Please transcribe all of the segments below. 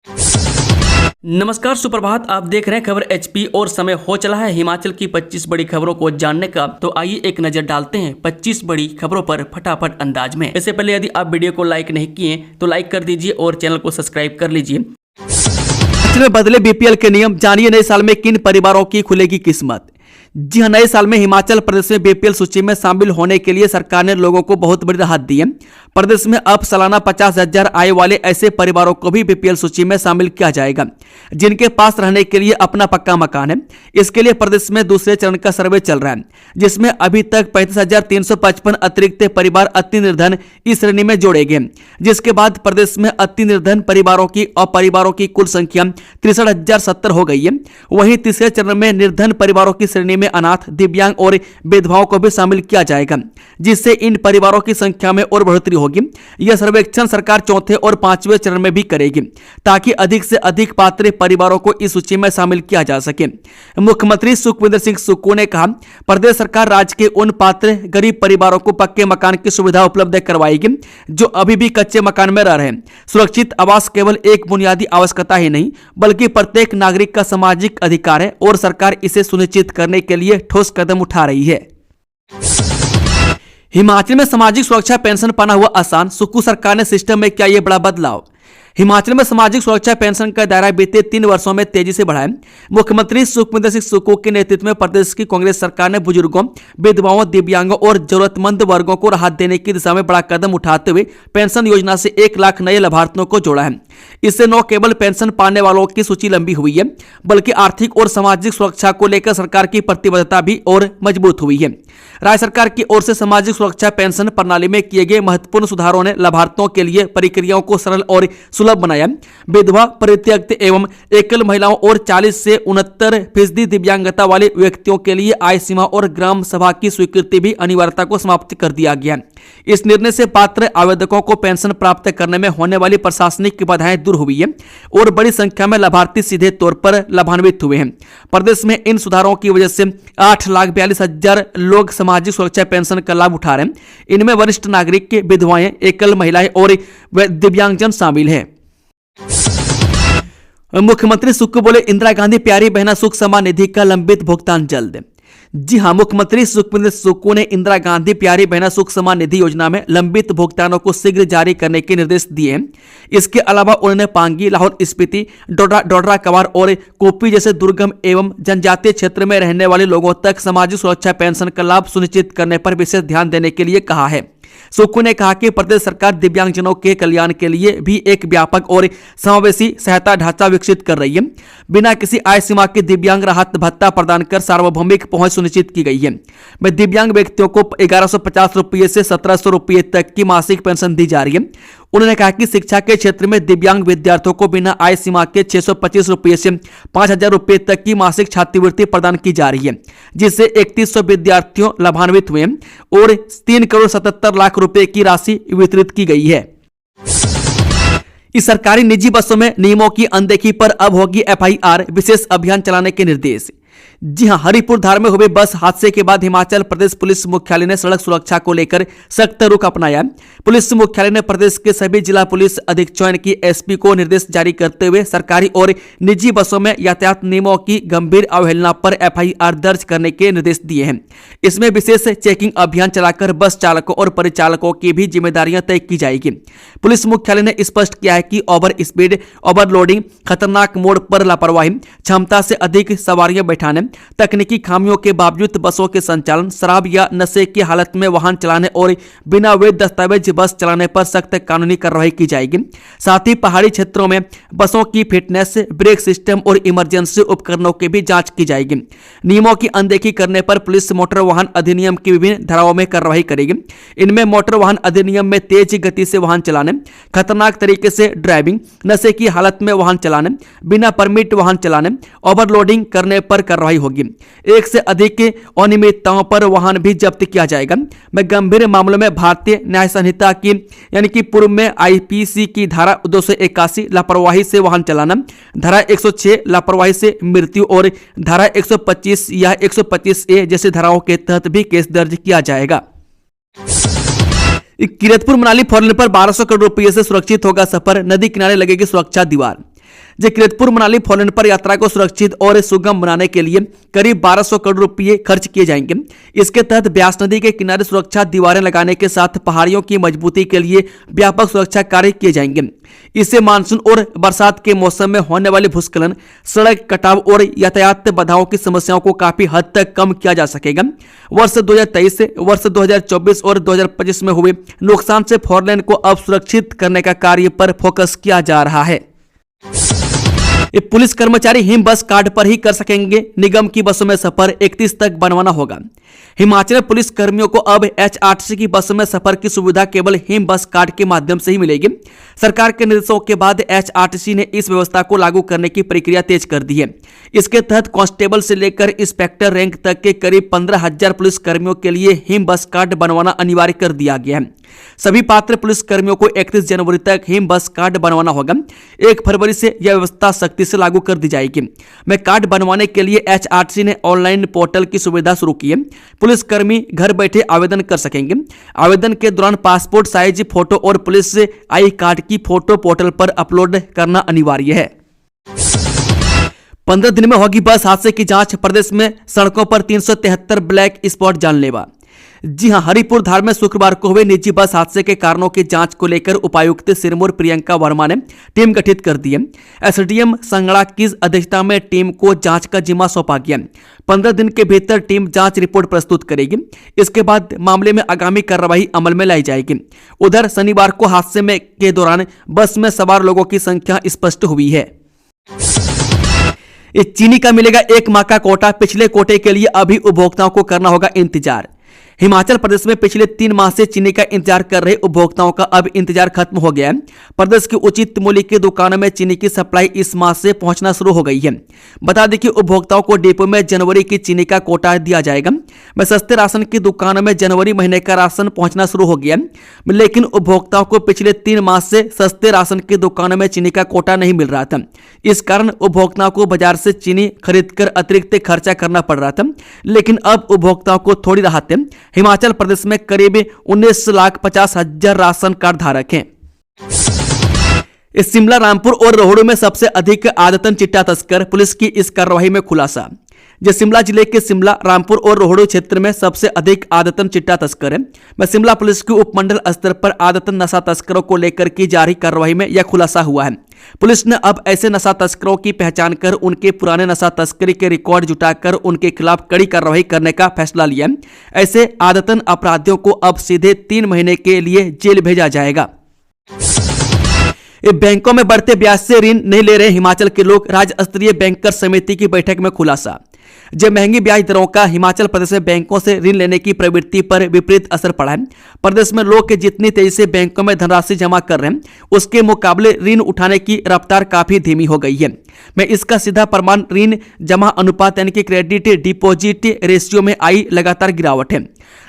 नमस्कार, सुप्रभात। आप देख रहे हैं खबर एचपी और समय हो चला है हिमाचल की 25 बड़ी खबरों को जानने का। तो आइए एक नजर डालते हैं 25 बड़ी खबरों पर फटाफट अंदाज में। इससे पहले यदि आप वीडियो को लाइक नहीं किए तो लाइक कर दीजिए और चैनल को सब्सक्राइब कर लीजिए। में बदले बीपीएल के नियम, जानिए नए साल में किन परिवारों की खुलेगी किस्मत। जी हां, नए साल में हिमाचल प्रदेश में बीपीएल सूची में शामिल होने के लिए सरकार ने लोगों को बहुत बड़ी राहत दी है। प्रदेश में अब सालाना 50,000 आय वाले ऐसे परिवारों को भी बीपीएल सूची में शामिल किया जाएगा जिनके पास रहने के लिए अपना पक्का मकान है। इसके लिए प्रदेश में दूसरे चरण का सर्वे चल रहा है, जिसमें अभी तक 35,355 अतिरिक्त परिवार अति निर्धन इस श्रेणी में जोड़े गए, जिसके बाद प्रदेश में अति निर्धन परिवारों की और परिवारों की कुल संख्या 63,070 हो गई है। वहीं तीसरे चरण में निर्धन परिवारों की श्रेणी में अनाथ, दिव्यांग और विधवाओं को भी शामिल किया जाएगा, जिससे इन परिवारों की संख्या में और बढ़ोतरी होगी। यह सर्वेक्षण सरकार चौथे और पांचवें चरण में भी करेगी ताकि अधिक से अधिक पात्र परिवारों को इस सूची में शामिल किया जा सके। मुख्यमंत्री सुखविंदर सिंह सुक्खू ने कहा, प्रदेश सरकार राज्य के उन पात्र गरीब परिवारों को पक्के मकान की सुविधा उपलब्ध करवाएगी जो अभी भी कच्चे मकान में रह रहे हैं। सुरक्षित आवास केवल एक बुनियादी आवश्यकता ही नहीं बल्कि प्रत्येक नागरिक का सामाजिक अधिकार है और सरकार इसे सुनिश्चित करने के लिए ठोस कदम उठा रही है। हिमाचल में सामाजिक सुरक्षा पेंशन पाना हुआ आसान, सुक्खू सरकार ने सिस्टम में किया यह बड़ा बदलाव। हिमाचल में सामाजिक सुरक्षा पेंशन का दायरा बीते 3 वर्षों में तेजी से बढ़ा है। मुख्यमंत्री सुखविंदर सिंह सुक्खू के नेतृत्व में प्रदेश की कांग्रेस सरकार ने बुजुर्गों, विधवाओं, दिव्यांगों और जरूरतमंद वर्गों को राहत देने की दिशा में बड़ा कदम उठाते हुए पेंशन योजना से 1 लाख नए लाभार्थियों को जोड़ा है। इससे न केवल पेंशन पाने वालों की सूची लंबी हुई है बल्कि आर्थिक और सामाजिक सुरक्षा को लेकर सरकार की प्रतिबद्धता भी और मजबूत हुई है। राज्य सरकार की ओर से सामाजिक सुरक्षा पेंशन प्रणाली में किए गए महत्वपूर्ण सुधारों ने लाभार्थियों के लिए प्रक्रियाओं को सरल और सुलभ बनाया। विधवा, परित्यक्त एवं एकल महिलाओं और 40 से 69% दिव्यांगता वाले व्यक्तियों के लिए आय सीमा और ग्राम सभा की स्वीकृति भी अनिवार्यता को समाप्त कर दिया गया। इस निर्णय से पात्र आवेदकों को पेंशन प्राप्त करने में होने वाली प्रशासनिक बाधाएं दूर हुई है और बड़ी संख्या में लाभार्थी सीधे तौर पर लाभान्वित हुए हैं। प्रदेश में इन सुधारों की वजह से 8,42,000 लोग सामाजिक सुरक्षा पेंशन का लाभ उठा रहे हैं। इनमें वरिष्ठ नागरिक, विधवाएं, एकल महिलाएं और दिव्यांगजन शामिल हैं। मुख्यमंत्री सुक्खू बोले, इंदिरा गांधी प्यारी बहना सुख सम्मान निधि का लंबित भुगतान जल्द। जी हां, मुख्यमंत्री सुखविंदर सुक्खू ने इंदिरा गांधी प्यारी बहना सुख सम्मान निधि योजना में लंबित भुगतानों को शीघ्र जारी करने के निर्देश दिए हैं। इसके अलावा उन्होंने पांगी, लाहौल स्पीति, डोडरा कवार और कुप्पी जैसे दुर्गम एवं जनजातीय क्षेत्र में रहने वाले लोगों तक सामाजिक सुरक्षा पेंशन का लाभ सुनिश्चित करने पर विशेष ध्यान देने के लिए कहा है। सुक्खू ने कहा कि प्रदेश सरकार दिव्यांगजनों के कल्याण के लिए भी एक व्यापक और समावेशी सहायता ढांचा विकसित कर रही है। बिना किसी आय सीमा के दिव्यांग राहत भत्ता प्रदान कर सार्वभौमिक पहुंच सुनिश्चित की गई है। में दिव्यांग व्यक्तियों को 1150 रुपये से 1700 रुपये तक की मासिक पेंशन दी जा रही है। उन्होंने कहा कि शिक्षा के क्षेत्र में दिव्यांग विद्यार्थियों को बिना आय सीमा के 625 रुपये से 5,000 रुपये तक की मासिक छात्रवृत्ति प्रदान की जा रही है, जिससे 3100 विद्यार्थियों लाभान्वित हुए और 3,77,00,000 रुपए की राशि वितरित की गई है। इस सरकारी निजी बसों में नियमों की अनदेखी पर अब होगी एफआईआर, विशेष अभियान चलाने के निर्देश। जी हां, हरिपुर धार में हुए बस हादसे के बाद हिमाचल प्रदेश पुलिस मुख्यालय ने सड़क सुरक्षा को लेकर सख्त रुख अपनाया। पुलिस मुख्यालय ने प्रदेश के सभी जिला पुलिस अधीक्षक की एसपी को निर्देश जारी करते हुए सरकारी और निजी बसों में यातायात नियमों की गंभीर अवहेलना पर एफआईआर दर्ज करने के निर्देश दिए हैं। इसमें विशेष चेकिंग अभियान चलाकर बस चालकों और परिचालकों की भी जिम्मेदारियां तय की जाएगी। पुलिस मुख्यालय ने स्पष्ट किया है कि ओवर स्पीड, ओवरलोडिंग, खतरनाक मोड़ पर लापरवाही, क्षमता से अधिक सवारियां बैठाने, तकनीकी खामियों के बावजूद बसों के संचालन, शराब या नशे की हालत में वाहन चलाने और बिना वैध दस्तावेज बस चलाने पर सख्त कानूनी कार्रवाई की जाएगी। साथ ही पहाड़ी क्षेत्रों में बसों की फिटनेस, ब्रेक सिस्टम और इमरजेंसी उपकरणों की भी जांच की जाएगी। नियमों की अनदेखी करने पर पुलिस मोटर वाहन अधिनियम की विभिन्न धाराओं में कार्रवाई करेगी। इनमें मोटर वाहन अधिनियम में तेज गति से वाहन चलाने, खतरनाक तरीके से ड्राइविंग, नशे की हालत में वाहन चलाने, बिना परमिट वाहन चलाने, ओवरलोडिंग करने पर कार्रवाई होगी। एक से अधिक अनियमितताओं पर वाहन भी जब्त किया जाएगा। मैं गंभीर मामलों में भारतीय न्याय संहिता की यानी कि पूर्व में आईपीसी की धारा 281 लापरवाही से वाहन चलाना, धारा 106 लापरवाही से मृत्यु और धारा 125 या 125A जैसे धाराओं के तहत भी केस दर्ज किया जाएगा। कीरतपुर मनाली फोरलेन पर 1200 करोड़ रुपये से सुरक्षित होगा सफर, नदी किनारे लगेगी सुरक्षा दीवार। जगदीशपुर मनाली फोरलेन पर यात्रा को सुरक्षित और सुगम बनाने के लिए करीब 1200 करोड़ रुपए खर्च किए जाएंगे। इसके तहत ब्यास नदी के किनारे सुरक्षा दीवारें लगाने के साथ पहाड़ियों की मजबूती के लिए व्यापक सुरक्षा कार्य किए जाएंगे। इससे मानसून और बरसात के मौसम में होने वाले भूस्खलन, सड़क कटाव और यातायात बाधाओं की समस्याओं को काफी हद तक कम किया जा सकेगा। वर्ष 2023 से वर्ष 2024 और 2025 में हुए नुकसान से फोरलेन को अब सुरक्षित करने का कार्य पर फोकस किया जा रहा है। ये पुलिस कर्मचारी हिम बस कार्ड पर ही कर सकेंगे निगम की बसों में सफर, 31 तक बनवाना होगा। हिमाचल पुलिस कर्मियों को अब HRTC की बस में सफर की सुविधा केवल हिम बस कार्ड के माध्यम से ही मिलेगी। सरकार के निर्देशों के बाद HRTC ने इस व्यवस्था को लागू करने की प्रक्रिया तेज कर दी है। इसके तहत कांस्टेबल से लेकर इंस्पेक्टर रैंक तक के करीब 15,000 पुलिस कर्मियों के लिए हिम बस कार्ड बनवाना अनिवार्य कर दिया गया है। सभी पात्र पुलिस कर्मियों को 31 जनवरी तक हिम बस कार्ड बनवाना होगा। 1 फरवरी से यह व्यवस्था सख्ती से लागू कर दी जाएगी। मैं कार्ड बनवाने के लिए HRTC ने ऑनलाइन पोर्टल की सुविधा शुरू की है। पुलिस कर्मी घर बैठे आवेदन कर सकेंगे। आवेदन के दौरान पासपोर्ट साइज फोटो और पुलिस आई कार्ड की फोटो पोर्टल पर अपलोड करना अनिवार्य है। 15 दिन में होगी बस हादसे की जांच। प्रदेश में सड़कों पर 373 ब्लैक स्पॉट जानलेवा। जी हां, हरिपुर धार में शुक्रवार को हुए निजी बस हादसे के कारणों की जांच को लेकर उपायुक्त सिरमौर प्रियंका वर्मा ने टीम गठित कर दी है। SDM संगड़ा की अध्यक्षता में टीम को जांच का जिम्मा सौंपा गया। 15 दिन के भीतर टीम जांच रिपोर्ट प्रस्तुत करेगी। इसके बाद मामले में आगामी कार्रवाई अमल में लाई जाएगी। उधर शनिवार को हादसे में के दौरान बस में सवार लोगों की संख्या स्पष्ट हुई है। इस चीनी का मिलेगा 1 माह का कोटा। पिछले कोटे के लिए अभी उपभोक्ताओं को करना होगा इंतजार। हिमाचल प्रदेश में पिछले 3 माह से चीनी का इंतजार कर रहे उपभोक्ताओं का अब इंतजार खत्म हो गया है। प्रदेश की उचित मूल्य की दुकानों में चीनी की सप्लाई इस माह से पहुंचना शुरू हो गई है। बता दें कि उपभोक्ताओं को डिपो में जनवरी की चीनी का कोटा दिया जाएगा। मैं सस्ते राशन की दुकानों में जनवरी महीने का राशन पहुंचना शुरू हो गया, लेकिन उपभोक्ताओं को पिछले 3 माह से सस्ते राशन की दुकानों में चीनी का कोटा नहीं मिल रहा था। इस कारण उपभोक्ताओं को बाजार से चीनी खरीदकर अतिरिक्त खर्चा करना पड़ रहा था, लेकिन अब उपभोक्ताओं को थोड़ी राहत है। हिमाचल प्रदेश में करीब 19,50,000 राशन कार्ड धारक हैं। इस शिमला, रामपुर और रोहड़ू में सबसे अधिक आदतन चिट्टा तस्कर, पुलिस की इस कार्रवाई में खुलासा। जो शिमला जिले के शिमला, रामपुर और रोहड़ू क्षेत्र में सबसे अधिक आदतन चिट्टा तस्कर है। मैं शिमला पुलिस की उपमंडल स्तर पर आदतन नशा तस्करों को लेकर की जा रही कार्रवाई में यह खुलासा हुआ है। पुलिस ने अब ऐसे नशा तस्करों की पहचान कर उनके पुराने नशा तस्करी के रिकॉर्ड जुटाकर उनके खिलाफ कड़ी कार्रवाई करने का फैसला लिया। ऐसे आदतन अपराधियों को अब सीधे 3 महीने के लिए जेल भेजा जाएगा। बैंकों में बढ़ते ब्याज से ऋण नहीं ले रहे हिमाचल के लोग, राज्य स्तरीय बैंकर समिति की बैठक में खुलासा। जब महंगी ब्याज दरों का हिमाचल प्रदेश में बैंकों से ऋण लेने की प्रवृत्ति पर विपरीत असर पड़ा है। प्रदेश में लोग जितनी तेजी से बैंकों में धनराशि जमा कर रहे हैं, उसके मुकाबले ऋण उठाने की रफ्तार काफी धीमी हो गई है। मैं इसका सीधा प्रमाण ऋण जमा अनुपात यानी कि क्रेडिट डिपॉजिट रेशियो में आई लगातार गिरावट है।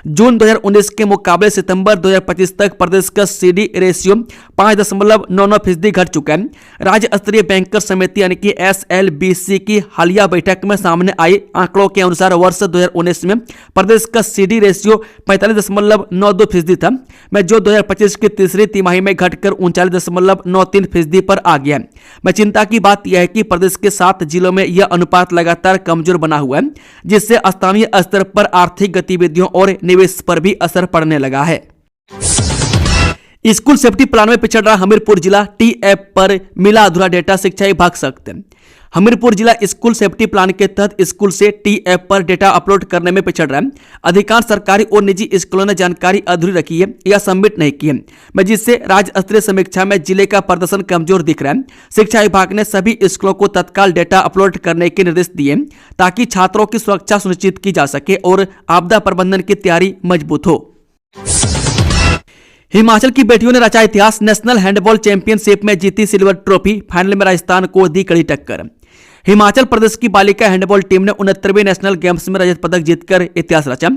जून 2019 के मुकाबले सितंबर 2025 तक प्रदेश का CD रेशियो 5.99% घट चुका है। राज्य स्तरीय बैंकर समिति यानी कि SLBC की हालिया बैठक में सामने आए आंकड़ों के अनुसार वर्ष 2019 में प्रदेश का CD रेशियो 45.92% था, मैं जो 2025 की तीसरी तिमाही में घटकर 39.93% पर आ गया। मैं चिंता की बात यह है कि प्रदेश के 7 जिलों में यह अनुपात लगातार कमजोर बना हुआ है, जिससे स्थानीय स्तर पर आर्थिक गतिविधियों और निवेश पर भी असर पड़ने लगा है। स्कूल सेफ्टी प्लान में पिछड़ रहा हमीरपुर जिला, TF पर मिला अधूरा डेटा, शिक्षा विभाग सख्त। हमीरपुर जिला स्कूल सेफ्टी प्लान के तहत स्कूल से TF पर डेटा अपलोड करने में पिछड़ रहा है। अधिकांश सरकारी और निजी स्कूलों ने जानकारी अधूरी रखी है या सबमिट नहीं की है, जिससे राज्य स्तरीय समीक्षा में जिले का प्रदर्शन कमजोर दिख रहा है। शिक्षा विभाग ने सभी स्कूलों को तत्काल डेटा अपलोड करने के निर्देश दिए ताकि छात्रों की सुरक्षा सुनिश्चित की जा सके और आपदा प्रबंधन की तैयारी मजबूत हो। हिमाचल की बेटियों ने रचा इतिहास, नेशनल हैंडबॉल चैंपियनशिप में जीती सिल्वर ट्रॉफी, फाइनल में राजस्थान को दी कड़ी टक्कर। हिमाचल प्रदेश की बालिका हैंडबॉल टीम ने 69वें नेशनल गेम्स में रजत पदक जीतकर इतिहास रचा।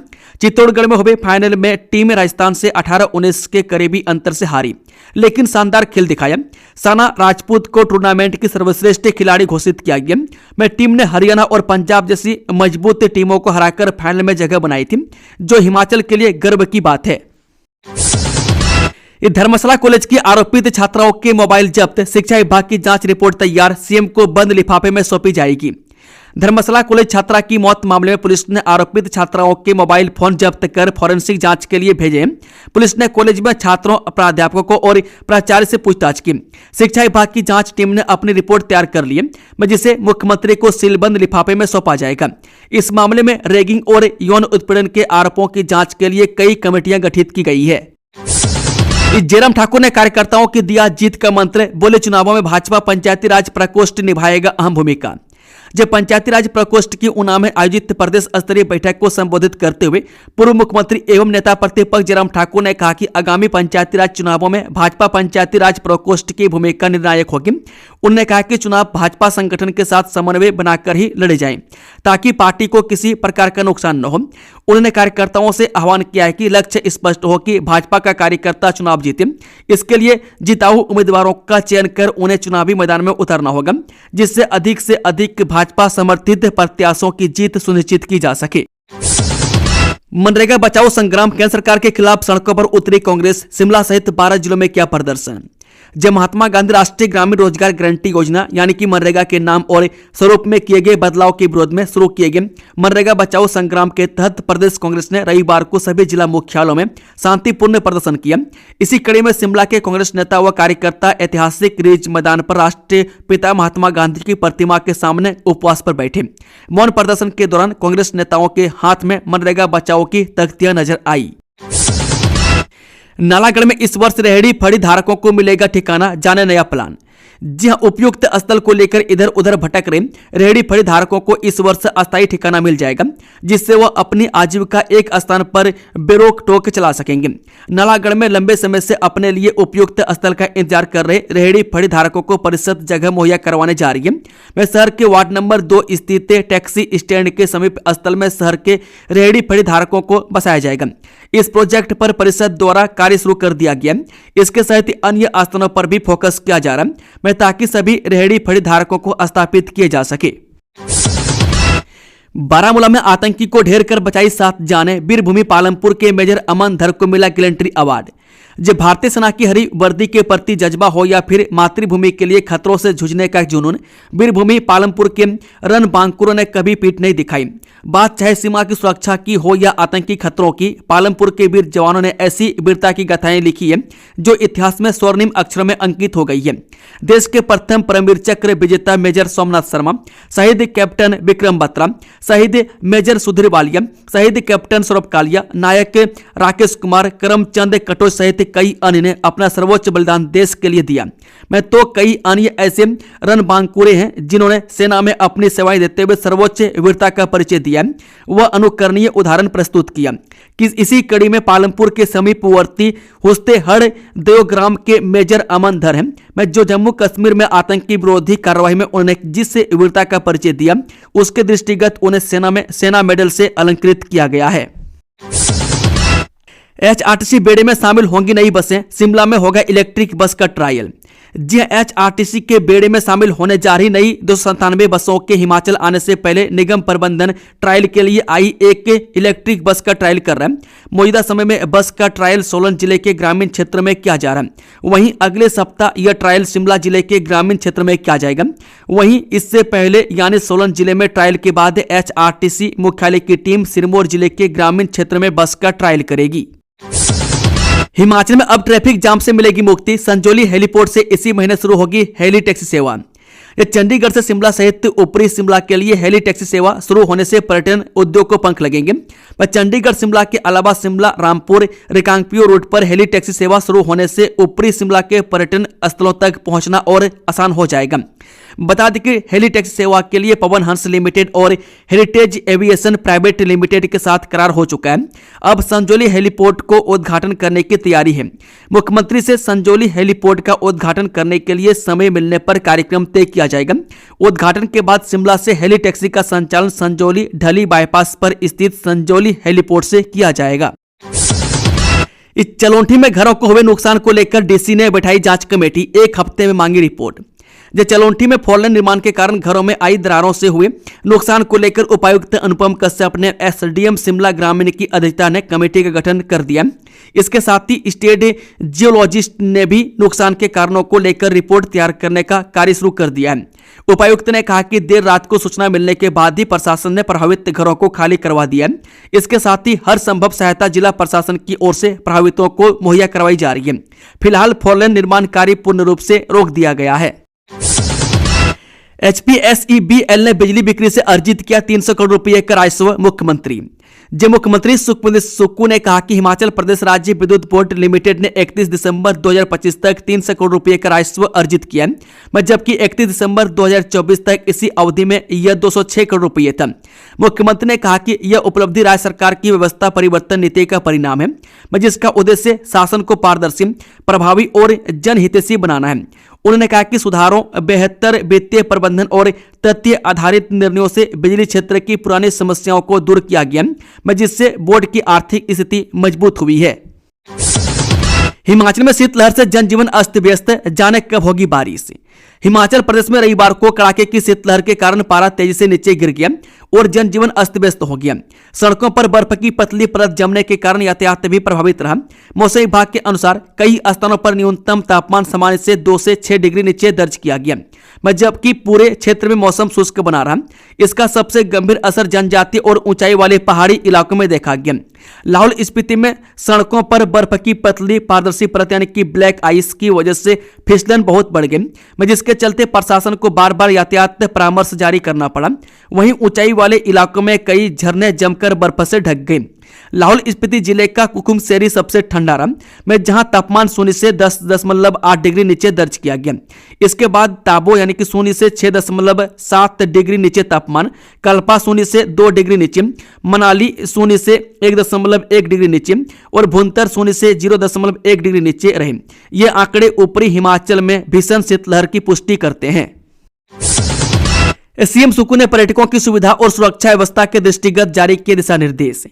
चित्तौड़गढ़ में हुए फाइनल में टीम राजस्थान से 18-19 के करीबी अंतर से हारी, लेकिन शानदार खेल दिखाया। साना राजपूत को टूर्नामेंट की सर्वश्रेष्ठ खिलाड़ी घोषित किया गया। में टीम ने हरियाणा और पंजाब जैसी मजबूत टीमों को हराकर फाइनल में जगह बनाई थी, जो हिमाचल के लिए गर्व की बात है। ये धर्मशाला कॉलेज की आरोपित छात्राओं के मोबाइल जब्त, शिक्षा विभाग की जांच रिपोर्ट तैयार, सीएम को बंद लिफाफे में सौंपी जाएगी। धर्मशाला कॉलेज छात्रा की मौत मामले में पुलिस ने आरोपित छात्राओं के मोबाइल फोन जब्त कर फॉरेंसिक जांच के लिए भेजे। पुलिस ने कॉलेज में छात्रों, प्राध्यापकों और प्राचार्य से पूछताछ की। शिक्षा विभाग की जांच टीम ने अपनी रिपोर्ट तैयार कर ली है, जिसे मुख्यमंत्री को सीलबंद लिफाफे में सौंपा जाएगा। इस मामले में रैगिंग और यौन उत्पीड़न के आरोपों की जांच के लिए कई कमेटियां गठित की गई है। जयराम ठाकुर ने कार्यकर्ताओं की दिया जीत का मंत्र, बोले चुनावों में भाजपा पंचायती राज प्रकोष्ठ निभाएगा अहम भूमिका। जब पंचायती राज प्रकोष्ठ की उन्नाव में आयोजित प्रदेश स्तरीय बैठक को संबोधित करते हुए पूर्व मुख्यमंत्री एवं नेता प्रतिपक्ष जयराम ठाकुर ने कहा कि आगामी पंचायती राज चुनावों में भाजपा पंचायती राज प्रकोष्ठ की भूमिका निर्णायक होगी। उन्होंने कहा कि चुनाव भाजपा संगठन के साथ समन्वय बनाकर ही लड़े जाएं, ताकि पार्टी को किसी प्रकार का नुकसान न हो। उन्होंने कार्यकर्ताओं से आह्वान किया है कि लक्ष्य स्पष्ट हो कि भाजपा का कार्यकर्ता चुनाव जीते। इसके लिए जिताऊ उम्मीदवारों का चयन कर उन्हें चुनावी मैदान में उतरना होगा, जिससे अधिक से अधिक भाजपा समर्थित प्रत्याशियों की जीत सुनिश्चित की जा सके। मनरेगा बचाओ संग्राम, केंद्र सरकार के खिलाफ सड़कों पर उतरी कांग्रेस, शिमला सहित 12 जिलों में किया प्रदर्शन। जब महात्मा गांधी राष्ट्रीय ग्रामीण रोजगार गारंटी योजना यानी कि मनरेगा के नाम और स्वरूप में किए गए बदलाव के विरोध में शुरू किए गए मनरेगा बचाओ संग्राम के तहत प्रदेश कांग्रेस ने रविवार को सभी जिला मुख्यालयों में शांतिपूर्ण प्रदर्शन किया। इसी कड़ी में शिमला के कांग्रेस नेता व कार्यकर्ता ऐतिहासिक रिज मैदान पर राष्ट्रीय पिता महात्मा गांधी की प्रतिमा के सामने उपवास पर बैठे। मौन प्रदर्शन के दौरान कांग्रेस नेताओं के हाथ में मनरेगा बचाओ की तख्तियां नजर आई। नालागढ़ में इस वर्ष रेहड़ी फड़ी धारकों को मिलेगा ठिकाना, जाने नया प्लान। जी हां, उपयुक्त स्थल को लेकर इधर उधर भटक रहे रेहड़ी फड़ी धारकों को इस वर्ष अस्थायी ठिकाना मिल जाएगा, जिससे वह अपनी आजीविका एक स्थान पर बेरोक टोक चला सकेंगे। नालागढ़ में लंबे समय से अपने लिए उपयुक्त स्थल का इंतजार कर रहे रेहड़ी फड़ी धारकों को परिषद जगह मुहैया करवाने जा रही है। वह शहर के वार्ड नंबर 2 स्थित टैक्सी स्टैंड के समीप स्थल में शहर के रेहड़ी फड़ी धारकों को बसाया जाएगा। इस प्रोजेक्ट पर परिषद द्वारा कार्य शुरू कर दिया गया। इसके साथ अन्य स्थानों पर भी फोकस किया जा रहा है, ताकि सभी रेहड़ी फड़ी धारकों को स्थापित किए जा सके। बारामूला में आतंकी को ढेर कर बचाई 7 जानें, वीरभूमि पालमपुर के मेजर अमन धर को मिला गैलेंट्री अवार्ड। जब भारतीय सेना की हरी वर्दी के प्रति जज्बा हो या फिर मातृभूमि के लिए खतरों से जूझने का जुनून, वीरभूमि पालमपुर के रन बांकुरों ने कभी पीठ नहीं दिखाई। बात चाहे सीमा की सुरक्षा की हो या आतंकी खतरों की, पालमपुर के वीर जवानों ने ऐसी वीरता की गाथाएं लिखी है जो इतिहास में स्वर्णिम अक्षरों में अंकित हो गई है। देश के प्रथम परमवीर चक्र विजेता मेजर सोमनाथ शर्मा, शहीद कैप्टन विक्रम बत्रा, शहीद मेजर सुधीर वालिया, शहीद कैप्टन सौरभ कालिया, नायक राकेश कुमार, करमचंद कटोच सहित कई अन्य ने अपना सर्वोच्च बलिदान देश के लिए दिया। मैं तो कई अन्य ऐसे रणबांकुरे हैं जिन्होंने सेना में अपनी सेवाएं देते हुए सर्वोच्च वीरता का परिचय दिया। वह अनुकरणीय उदाहरण प्रस्तुत किया कि इसी कड़ी में पालमपुर के समीपवर्ती हुस्तेहड़ देवग्राम के मेजर अमन धर हैं। मैं जो जम्मू कश्मीर में आतंकी विरोधी कार्रवाई में उन्हें जिस वीरता का परिचय दिया, उसके दृष्टिगत उन्हें सेना मेडल से अलंकृत किया गया है। एचआरटीसी बेड़े में शामिल होंगी नई बसें, शिमला में होगा इलेक्ट्रिक बस का ट्रायल। जी एचआरटीसी के बेड़े में शामिल होने जा रही नई 297 बसों के हिमाचल आने से पहले निगम प्रबंधन ट्रायल के लिए आई एक इलेक्ट्रिक बस का ट्रायल कर रहा है। मौजूदा समय में बस का ट्रायल सोलन जिले के ग्रामीण क्षेत्र में किया जा रहा है। वहीं अगले सप्ताह यह ट्रायल शिमला जिले के ग्रामीण क्षेत्र में किया जाएगा। वहीं इससे पहले यानी सोलन जिले में ट्रायल के बाद एचआरटीसी मुख्यालय की टीम सिरमौर जिले के ग्रामीण क्षेत्र में बस का ट्रायल करेगी। हिमाचल में अब ट्रैफिक जाम से मिलेगी मुक्ति, संजौली हेलीपोर्ट से इसी महीने शुरू होगी हेली टैक्सी सेवा। यह चंडीगढ़ से शिमला सहित ऊपरी शिमला के लिए हेली टैक्सी सेवा शुरू होने से पर्यटन उद्योग को पंख लगेंगे। चंडीगढ़ शिमला के अलावा शिमला रामपुर रिकांगपिओ रूट पर हेली टैक्सी सेवा शुरू होने से ऊपरी शिमला के पर्यटन स्थलों तक पहुंचना और आसान हो जाएगा। बता दें कि हेली टैक्सी सेवा के लिए पवन हंस लिमिटेड और हेरिटेज एविएशन प्राइवेट लिमिटेड के साथ करार हो चुका है। अब संजौली हेलीपोर्ट को उद्घाटन करने की तैयारी है। मुख्यमंत्री से संजौली हेलीपोर्ट का उद्घाटन करने के लिए समय मिलने पर कार्यक्रम तय किया जाएगा। उद्घाटन के बाद शिमला से हेली टैक्सी का संचालन संजौली ढली बाईपास पर स्थित संजौली हेलीपोर्ट से किया जाएगा। इस चलोंठी में घरों को हुए नुकसान को लेकर डीसी ने बैठाई जांच कमेटी, 1 हफ्ते में मांगी रिपोर्ट। जलोंठी में फोरलेन निर्माण के कारण घरों में आई दरारों से हुए नुकसान को लेकर उपायुक्त अनुपम कश्यप ने एसडीएम शिमला ग्रामीण की अध्यक्षता में कमेटी का गठन कर दिया। इसके साथ ही स्टेट जियोलॉजिस्ट ने भी नुकसान के कारणों को लेकर रिपोर्ट तैयार करने का कार्य शुरू कर दिया है। उपायुक्त ने कहा कि देर रात को सूचना मिलने के बाद ही प्रशासन ने प्रभावित घरों को खाली करवा दिया है। इसके साथ ही हर संभव सहायता जिला प्रशासन की ओर से प्रभावितों को मुहैया करवाई जा रही है। फिलहाल फोरलेन निर्माण कार्य पूर्ण रूप से रोक दिया गया है। HPSEBL ने बिजली बिक्री से अर्जित किया 300 करोड़ रुपए का राजस्व। मुख्यमंत्री मुख्यमंत्री सुखविंदर सुक्खू ने कहा कि हिमाचल प्रदेश राज्य विद्युत बोर्ड लिमिटेड ने 31 दिसंबर 2025 तक 300 करोड़ रुपए का राजस्व अर्जित किया है, जबकि 31 दिसंबर 2024 तक इसी अवधि में यह 206 करोड़ रुपए था। मुख्यमंत्री ने कहा कि यह उपलब्धि राज्य सरकार की व्यवस्था परिवर्तन नीति का परिणाम है, जिसका उद्देश्य शासन को पारदर्शी, प्रभावी और जनहितैषी बनाना है। उन्होंने कहा कि सुधारों, बेहतर वित्तीय प्रबंधन और तथ्य आधारित निर्णयों से बिजली क्षेत्र की पुरानी समस्याओं को दूर किया गया, जिससे बोर्ड की आर्थिक स्थिति मजबूत हुई है। हिमाचल में शीतलहर से जनजीवन अस्त व्यस्त, जाने कब होगी बारिश। हिमाचल प्रदेश में रविवार को कड़ाके की शीतलहर के कारण पारा तेजी से नीचे गिर गया और जनजीवन अस्त व्यस्त हो गया। सड़कों पर बर्फ की पतली परत जमने के कारण यातायात भी प्रभावित रहा। मौसम विभाग के अनुसार कई स्थानों पर न्यूनतम तापमान सामान्य से 2 से 6 डिग्री नीचे दर्ज किया गया, जबकि पूरे क्षेत्र में मौसम शुष्क बना रहा। इसका सबसे गंभीर असर जनजातीय और ऊंचाई वाले पहाड़ी इलाकों में देखा गया। लाहौल स्पीति में सड़कों पर बर्फ की पतली पारदर्शी परत यानी कि ब्लैक आइस की वजह से फिसलन बहुत बढ़ गई, जिसके चलते प्रशासन को बार बार यातायात परामर्श जारी करना पड़ा। वहीं ऊंचाई वाले इलाकों में कई झरने जमकर बर्फ से ढक गए। लाहौल स्पीति जिले का कुकुमसेरी सबसे ठंडा रहा, जहां तापमान 0 से 10.8 डिग्री नीचे दर्ज किया गया। इसके बाद ताबो यानी कि 0 से 6.7 डिग्री नीचे तापमान, कल्पा 0 से 2 डिग्री नीचे, मनाली 0 से 1.1 डिग्री नीचे और भुंतर 0 से 0.1 डिग्री नीचे रहे। ये आंकड़े ऊपरी हिमाचल में भीषण शीतलहर की पुष्टि करते हैं। सीएम सुक्खू ने पर्यटकों की सुविधा और सुरक्षा व्यवस्था के दृष्टिगत जारी किए दिशा निर्देश।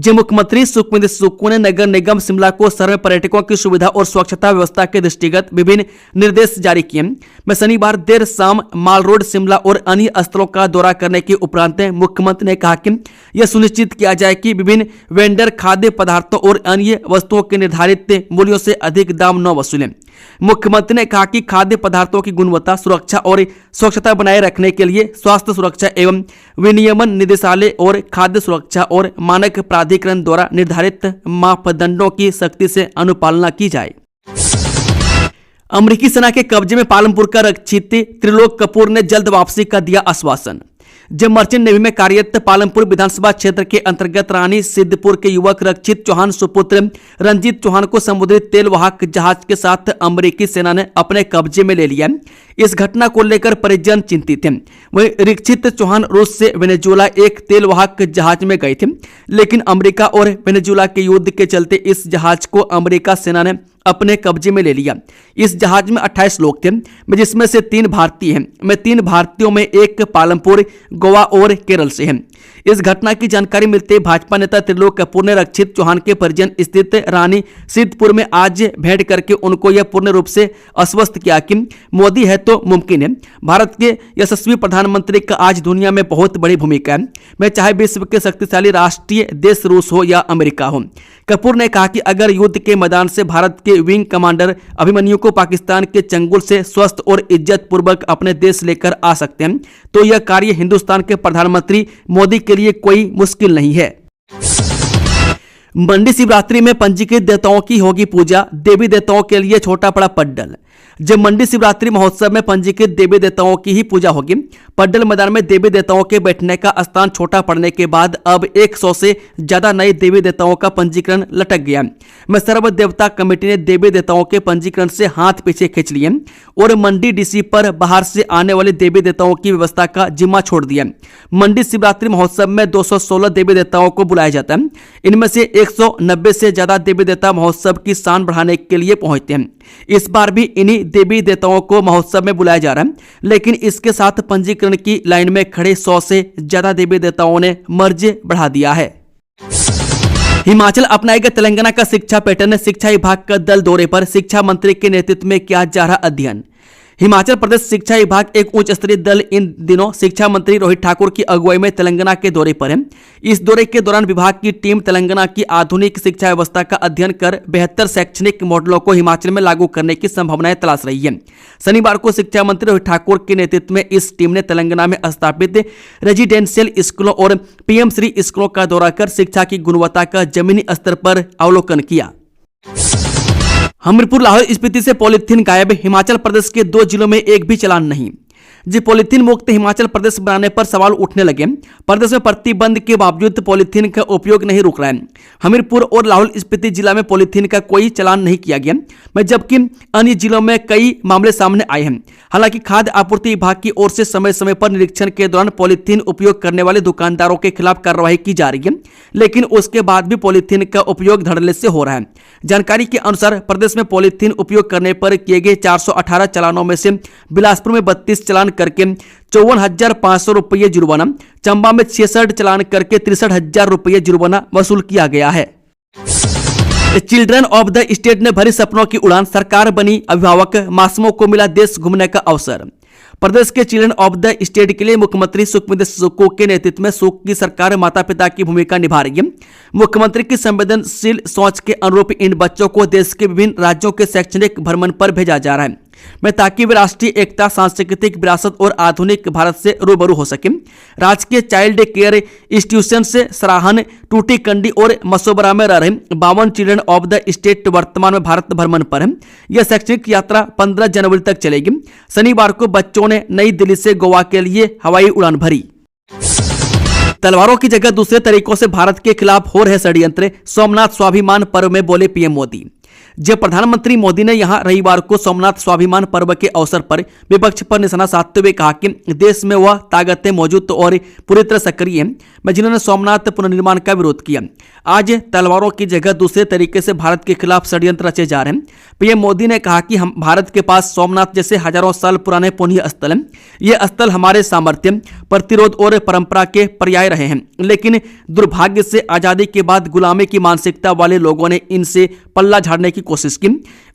मुख्यमंत्री सुखविंदर सुक्खू ने नगर निगम शिमला को शहर में पर्यटकों की सुविधा और सुरक्षा व्यवस्था के दृष्टिगत विभिन्न निर्देश जारी किए। मैं शनिवार देर शाम माल रोड शिमला और अन्य स्थलों का दौरा करने के उपरांत मुख्यमंत्री ने कहा कि यह सुनिश्चित किया जाए कि विभिन्न वेंडर खाद्य पदार्थों और अन्य वस्तुओं के निर्धारित मूल्यों से अधिक दाम न वसूलें। मुख्यमंत्री ने कहा कि खाद्य पदार्थों की गुणवत्ता, सुरक्षा और स्वच्छता बनाए रखने के लिए स्वास्थ्य सुरक्षा एवं विनियमन निदेशालय और खाद्य सुरक्षा और मानक प्राधिकरण द्वारा निर्धारित मापदंडों की सख्ती से अनुपालना की जाए। अमेरिकी सेना के कब्जे में पालमपुर का रक्षित त्रिलोक कपूर ने जल्द वापसी का दिया आश्वासन। मर्चेंट नेवी में कार्यरत पालमपुर विधानसभा क्षेत्र के अंतर्गत रानी सिद्धपुर के युवक रक्षित चौहान सुपुत्र रंजीत चौहान को समुद्री तेल वाहक जहाज के साथ अमेरिकी सेना ने अपने कब्जे में ले लिया। इस घटना को लेकर परिजन चिंतित थे। वहीं रक्षित चौहान रूस से वेनेजुएला एक तेल वाहक जहाज में गए थे, लेकिन अमेरिका और वेनेजुएला के युद्ध के चलते इस जहाज को अमेरिका सेना ने अपने कब्जे में ले लिया। इस जहाज में 28 लोग थे, जिसमें से 3 भारतीय हैं। मैं 3 भारतीयों में एक पालमपुर, गोवा और केरल से हैं। इस घटना की जानकारी मिलते भाजपा नेता त्रिलोक कपूर ने रक्षित चौहान के परिजन स्थित रानी सिद्धपुर में आज भेंट करके उनको यह पूर्ण रूप से आश्वस्त किया कि मोदी है तो मुमकिन है। भारत के यशस्वी प्रधानमंत्री का आज दुनिया में बहुत बड़ी भूमिका है, मैं चाहे विश्व के शक्तिशाली राष्ट्रीय देश रूस हो या अमेरिका हो। कपूर ने कहा कि अगर युद्ध के मैदान से भारत के विंग कमांडर अभिमन्यु को पाकिस्तान के चंगुल से स्वस्थ और इज्जत पूर्वक अपने देश लेकर आ सकते हैं, तो यह कार्य हिंदुस्तान के प्रधानमंत्री मोदी के लिए कोई मुश्किल नहीं है। मंडी शिवरात्रि में पंजीकृत देवताओं की होगी पूजा, देवी देवताओं के लिए छोटा पड़ा पड्डल। जब मंडी शिवरात्रि महोत्सव में पंजीकृत देवी देवताओं की ही पूजा होगी। पड्डल मैदान में देवी देवताओं के बैठने का स्थान छोटा पड़ने के बाद अब 100 से ज्यादा नए देवी देवताओं का पंजीकरण लटक गया। मैं सर्व देवता कमेटी ने देवी देवताओं के पंजीकरण से हाथ पीछे खींच लिए और मंडी डीसी पर बाहर से आने वाले देवी देवताओं की व्यवस्था का जिम्मा छोड़ दिया। मंडी शिवरात्रि महोत्सव में 216 देवी देवताओं को बुलाया जाता है। इनमें से 190 से ज्यादा देवी देवता महोत्सव की शान बढ़ाने के लिए पहुंचते हैं। इस बार भी इन्हीं देवी देवताओं को महोत्सव में बुलाया जा रहा है, लेकिन इसके साथ पंजीकरण की लाइन में खड़े 100 से ज्यादा देवी देवताओं ने मर्ज बढ़ा दिया है। हिमाचल अपनाएगा तेलंगाना का शिक्षा पैटर्न, शिक्षा विभाग का दल दौरे पर, शिक्षा मंत्री के नेतृत्व में किया जा रहा अध्ययन। हिमाचल प्रदेश शिक्षा विभाग एक उच्च स्तरीय दल इन दिनों शिक्षा मंत्री रोहित ठाकुर की अगुवाई में तेलंगाना के दौरे पर है। इस दौरे के दौरान विभाग की टीम तेलंगाना की आधुनिक शिक्षा व्यवस्था का अध्ययन कर बेहतर शैक्षणिक मॉडलों को हिमाचल में लागू करने की संभावनाएं तलाश रही है। शनिवार को शिक्षा मंत्री रोहित ठाकुर के नेतृत्व में इस टीम ने तेलंगाना में स्थापित रेजिडेंशियल स्कूलों और पीएम श्री स्कूलों का दौरा कर शिक्षा की गुणवत्ता का जमीनी स्तर पर अवलोकन किया। हमीरपुर लाहौल स्पीति से पॉलीथीन गायब, हिमाचल प्रदेश के 2 जिलों में एक भी चालान नहीं। जी पॉलीथीन मुक्त हिमाचल प्रदेश बनाने पर सवाल उठने लगे। प्रदेश में प्रतिबंध के बावजूद पॉलीथीन का उपयोग नहीं रुक रहा है। हमीरपुर और लाहौल स्पीति जिला में पॉलीथीन का कोई चालान नहीं किया गया, जबकि अन्य जिलों में कई मामले सामने आए हैं। हालांकि खाद्य आपूर्ति विभाग की ओर से समय समय पर निरीक्षण के दौरान पॉलीथीन उपयोग करने वाले दुकानदारों के खिलाफ कार्रवाई की जा रही है, लेकिन उसके बाद भी पॉलीथीन का उपयोग धड़ल्ले से हो रहा है। जानकारी के अनुसार प्रदेश में पॉलीथीन उपयोग करने पर किए गए 418 चालानों में से बिलासपुर में 32 चालान करके 54,500 रुपये जुर्माना, चंबा में 66 चालान करके 63,000 रुपये जुर्माना वसूल किया गया है। चिल्ड्रन ऑफ द स्टेट ने भरी सपनों की उड़ान, सरकार बनी अभिभावक, मासूमों को मिला देश घूमने का अवसर। प्रदेश के चिल्ड्रन ऑफ द स्टेट के लिए मुख्यमंत्री सुखविंदर सुक्खू के नेतृत्व में सुख की सरकार माता पिता की भूमिका निभा रही है। मुख्यमंत्री की संवेदनशील सोच के अनुरूप इन बच्चों को देश के विभिन्न राज्यों के शैक्षणिक भ्रमण पर भेजा जा रहा है, ताकि वे राष्ट्रीय एकता, सांस्कृतिक विरासत और आधुनिक भारत से रूबरू हो सके। राजकीय चाइल्ड केयर इंस्टीट्यूशन से सराहन, टूटीकंडी और मसोबरा में रह रहे 52 चिल्ड्रन ऑफ द स्टेट वर्तमान में भारत भ्रमण पर है। यह शैक्षणिक यात्रा 15 जनवरी तक चलेगी। शनिवार को बच्चों ने नई दिल्ली से गोवा के लिए हवाई उड़ान भरी। तलवारों की जगह दूसरे तरीकों से भारत के खिलाफ हो रहे षड्यंत्र, सोमनाथ स्वाभिमान पर्व में बोले पीएम मोदी। जब प्रधानमंत्री मोदी ने यहां रविवार को सोमनाथ स्वाभिमान पर्व के अवसर पर विपक्ष पर निशाना साधते हुए कहा कि देश में वह ताकतें मौजूद और पूरी तरह सक्रिय हैं जिन्होंने सोमनाथ पुनर्निर्माण का विरोध किया। आज तलवारों की जगह दूसरे तरीके से भारत के खिलाफ षड्यंत्र रचे जा रहे हैं। पीएम मोदी ने कहा कि हम भारत के पास सोमनाथ जैसे हजारों साल पुराने पुण्य स्थल हैं। ये स्थल हमारे सामर्थ्य, प्रतिरोध और परंपरा के पर्याय रहे हैं, लेकिन दुर्भाग्य से आजादी के बाद गुलामी की मानसिकता वाले लोगों ने इनसे पल्ला झाड़ने की कोशिश की।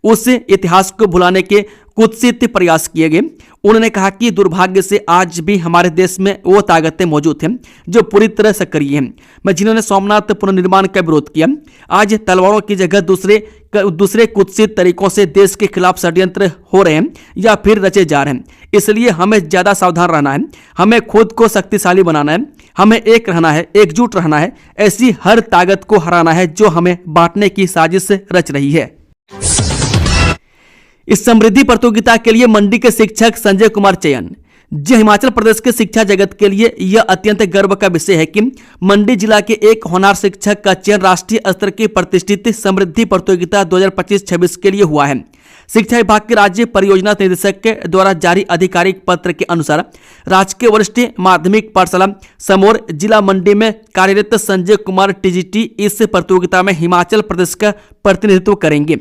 उस इतिहास को भुलाने के कुत्सित प्रयास किए गए। उन्होंने कहा कि दुर्भाग्य से आज भी हमारे देश में वो ताकतें मौजूद हैं जो पूरी तरह सक्रिय हैं जिन्होंने सोमनाथ पुनर्निर्माण का विरोध किया। आज तलवारों की जगह दूसरे कुत्सित तरीकों से देश के खिलाफ षड्यंत्र हो रहे हैं या फिर रचे जा रहे हैं। इसलिए हमें ज्यादा सावधान रहना है। हमें खुद को शक्तिशाली बनाना है। हमें एक रहना है, एकजुट रहना है। ऐसी हर ताकत को हराना है जो हमें बांटने की साजिश रच रही है। इस समृद्धि प्रतियोगिता के लिए मंडी के शिक्षक संजय कुमार चयन। जी हिमाचल प्रदेश के शिक्षा जगत के लिए यह अत्यंत गर्व का विषय है कि मंडी जिला के एक होनहार शिक्षक का चयन राष्ट्रीय स्तर की प्रतिष्ठित समृद्धि प्रतियोगिता 2025-26 के लिए हुआ है। शिक्षा विभाग के राज्य परियोजना निदेशक के द्वारा जारी आधिकारिक पत्र के अनुसार राजकीय वरिष्ठ माध्यमिक पाठशाला समोर जिला मंडी में कार्यरत संजय कुमार टीजीटी इस प्रतियोगिता में हिमाचल प्रदेश का प्रतिनिधित्व करेंगे।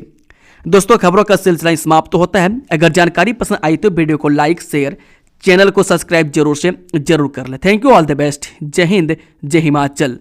दोस्तों, खबरों का सिलसिला समाप्त होता है। अगर जानकारी पसंद आई तो वीडियो को लाइक, शेयर, चैनल को सब्सक्राइब जरूर कर ले। Thank you, all the best. जय हिंद, जय हिमाचल।